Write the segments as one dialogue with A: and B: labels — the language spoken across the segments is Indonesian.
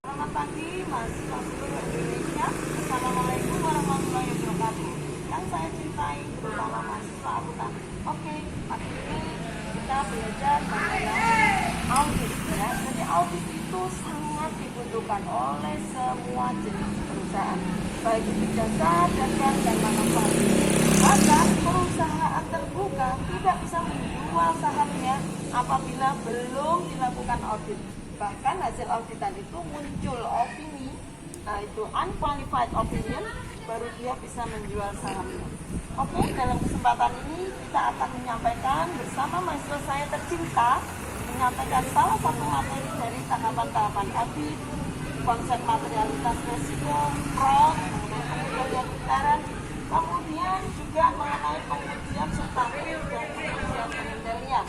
A: Selamat pagi mahasiswa seluruh Indonesia. Assalamualaikum warahmatullahi wabarakatuh. Yang saya cintai terutama mahasiswa akuntan. Oke, pagi ini kita belajar mengenai audit ya. Jadi audit itu sangat dibutuhkan oleh semua jenis perusahaan, baik itu jasa, dagang, dan manufaktur. Bahkan perusahaan terbuka tidak bisa menjual sahamnya apabila belum dilakukan audit. Bahkan hasil auditan itu muncul opini, itu unqualified opinion, baru dia bisa menjual sahamnya. Oke, dalam kesempatan ini kita akan menyampaikan bersama mahasiswa saya tercinta, menyampaikan salah satu materi dari tahapan-tahapan audit, konsep materialitas resiko, fraud, pengendalian intern, kemudian juga mengenai pengujian substantif dan pengujian pengendalian.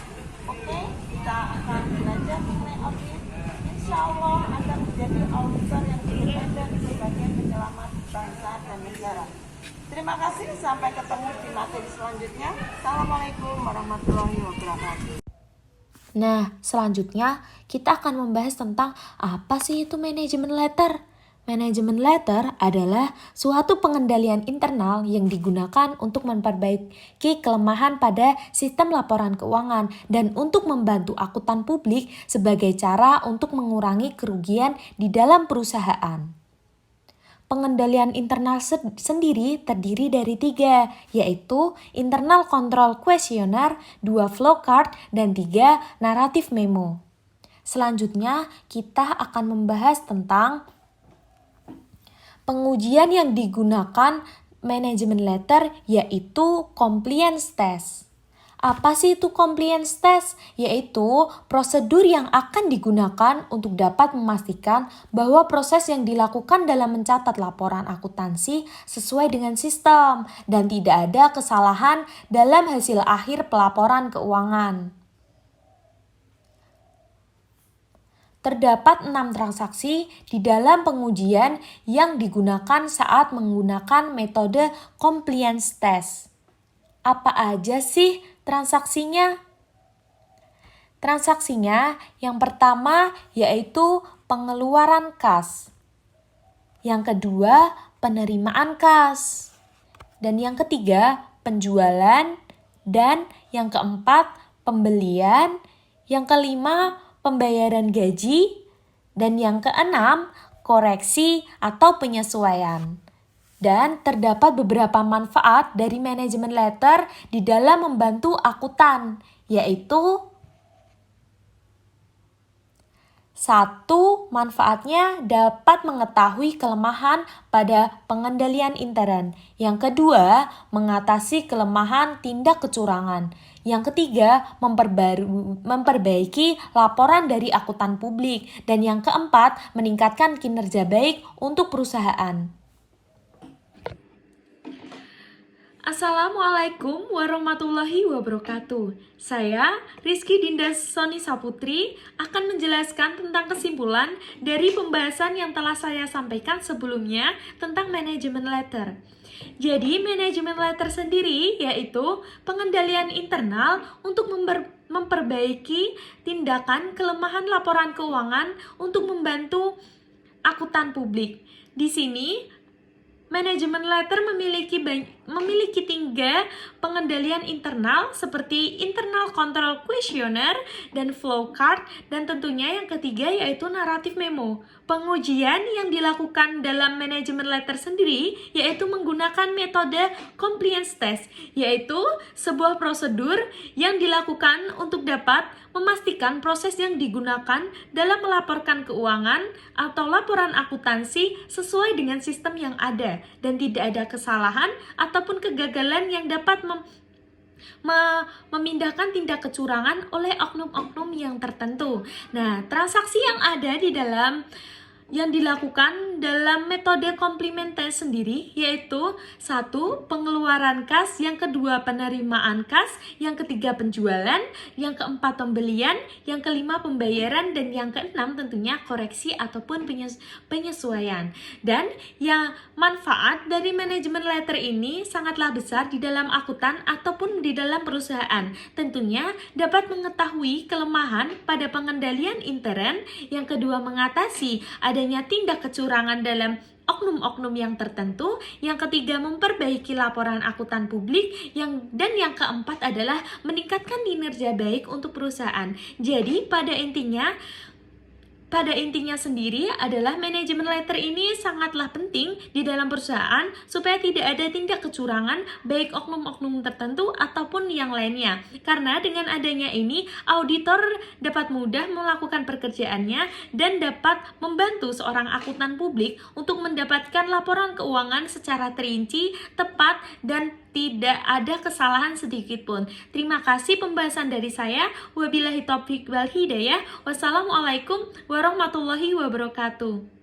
A: Oke, kita akan belajar mengenai audit. Insya Allah akan menjadi auditor yang independen sebagai penyelamat bangsa dan negara. Terima kasih, sampai ketemu di materi selanjutnya. Assalamualaikum warahmatullahi wabarakatuh.
B: Nah, selanjutnya kita akan membahas tentang apa sih itu manajemen letter. Manajemen letter adalah suatu pengendalian internal yang digunakan untuk memperbaiki kelemahan pada sistem laporan keuangan dan untuk membantu akuntan publik sebagai cara untuk mengurangi kerugian di dalam perusahaan. Pengendalian internal sendiri terdiri dari 3, yaitu internal control questionnaire, 2 flowchart, dan 3 narrative memo. Selanjutnya, kita akan membahas tentang pengujian yang digunakan manajemen letter, yaitu compliance test. Apa sih itu compliance test? Yaitu prosedur yang akan digunakan untuk dapat memastikan bahwa proses yang dilakukan dalam mencatat laporan akuntansi sesuai dengan sistem dan tidak ada kesalahan dalam hasil akhir pelaporan keuangan. Terdapat 6 transaksi di dalam pengujian yang digunakan saat menggunakan metode compliance test. Apa aja sih transaksinya? Transaksinya yang pertama yaitu pengeluaran kas. Yang kedua, penerimaan kas. Dan yang ketiga, penjualan. Dan yang keempat, pembelian. Yang kelima, pembayaran gaji, dan yang keenam, koreksi atau penyesuaian. Dan terdapat beberapa manfaat dari manajemen letter di dalam membantu akuntan, yaitu 1. Manfaatnya dapat mengetahui kelemahan pada pengendalian intern. Yang kedua, mengatasi kelemahan tindak kecurangan. Yang ketiga, memperbaiki laporan dari akuntan publik. Dan yang keempat, meningkatkan kinerja baik untuk perusahaan.
C: Assalamualaikum warahmatullahi wabarakatuh. Saya, Rizky Dinda Soni Saputri, akan menjelaskan tentang kesimpulan dari pembahasan yang telah saya sampaikan sebelumnya tentang manajemen letter. Jadi, manajemen letter sendiri yaitu pengendalian internal untuk memperbaiki tindakan kelemahan laporan keuangan untuk membantu akuntan publik. Di sini, manajemen letter memiliki 3 pengendalian internal seperti internal control questionnaire dan flowchart, dan tentunya yang ketiga yaitu narrative memo. Pengujian yang dilakukan dalam manajemen letter sendiri yaitu menggunakan metode compliance test, yaitu sebuah prosedur yang dilakukan untuk dapat memastikan proses yang digunakan dalam melaporkan keuangan atau laporan akuntansi sesuai dengan sistem yang ada dan tidak ada kesalahan ataupun kegagalan yang dapat memindahkan tindak kecurangan oleh oknum-oknum yang tertentu. Nah, transaksi yang ada di dalam yang dilakukan dalam metode komplementer sendiri yaitu 1. Pengeluaran kas, yang kedua penerimaan kas, yang ketiga penjualan, yang keempat pembelian, yang kelima pembayaran, dan yang keenam tentunya koreksi ataupun penyesuaian. Dan yang manfaat dari manajemen letter ini sangatlah besar di dalam akuntan ataupun di dalam perusahaan. Tentunya dapat mengetahui kelemahan pada pengendalian intern, yang kedua mengatasi adanya tindak kecurangan dalam oknum-oknum yang tertentu, yang ketiga memperbaiki laporan akuntan publik, dan yang keempat adalah meningkatkan kinerja baik untuk perusahaan. Jadi pada intinya sendiri adalah manajemen letter ini sangatlah penting di dalam perusahaan supaya tidak ada tindak kecurangan baik oknum-oknum tertentu ataupun yang lainnya. Karena dengan adanya ini, auditor dapat mudah melakukan pekerjaannya dan dapat membantu seorang akuntan publik untuk mendapatkan laporan keuangan secara terinci, tepat, dan tidak ada kesalahan sedikit pun. Terima kasih pembahasan dari saya. Wabillahi taufiq wal hidayah. Wassalamualaikum warahmatullahi wabarakatuh.